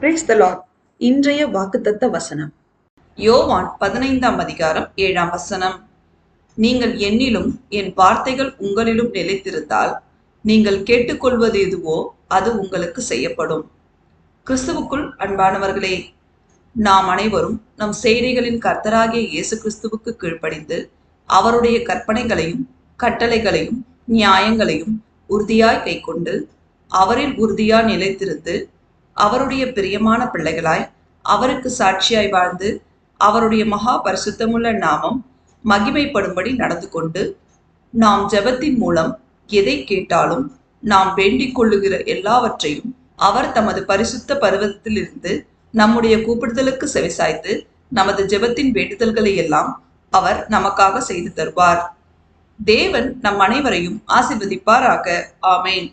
Praise the Lord. இன்றைய வாக்குத்தத்த வசனம் யோவான் 15:7. நீங்கள் என்னிலும் என் வார்த்தைகள் உங்களிலும் நிலைத்திருந்தால் நீங்கள் கேட்டுக்கொள்வது எதுவோ அது உங்களுக்கு செய்யப்படும். கிறிஸ்துவுக்குள் அன்பானவர்களே, நாம் அனைவரும் நம் செய்திகளின் கர்த்தராகிய இயேசு கிறிஸ்துவுக்கு கீழ்ப்படிந்து அவருடைய கற்பனைகளையும் கட்டளைகளையும் நியாயங்களையும் உறுதியாய் கைக்கொண்டு அவரில் உறுதியாய் நிலைத்திருந்து அவருடைய பிரியமான பிள்ளைகளாய் அவருக்கு சாட்சியாய் வாழ்ந்து அவருடைய மகா பரிசுத்தமுள்ள நாமம் மகிமைப்படும்படி நடந்து கொண்டு நாம் ஜெபத்தின் மூலம் எதை கேட்டாலும் நாம் வேண்டிக் கொள்ளுகிற எல்லாவற்றையும் அவர் தமது பரிசுத்த பருவத்திலிருந்து நம்முடைய கூப்பிடுதலுக்கு செவிசாய்த்து நமது ஜெபத்தின் வேண்டுதல்களை எல்லாம் அவர் நமக்காக செய்து தருவார். தேவன் நம் அனைவரையும் ஆசீர்வதிப்பாராக. ஆமேன்.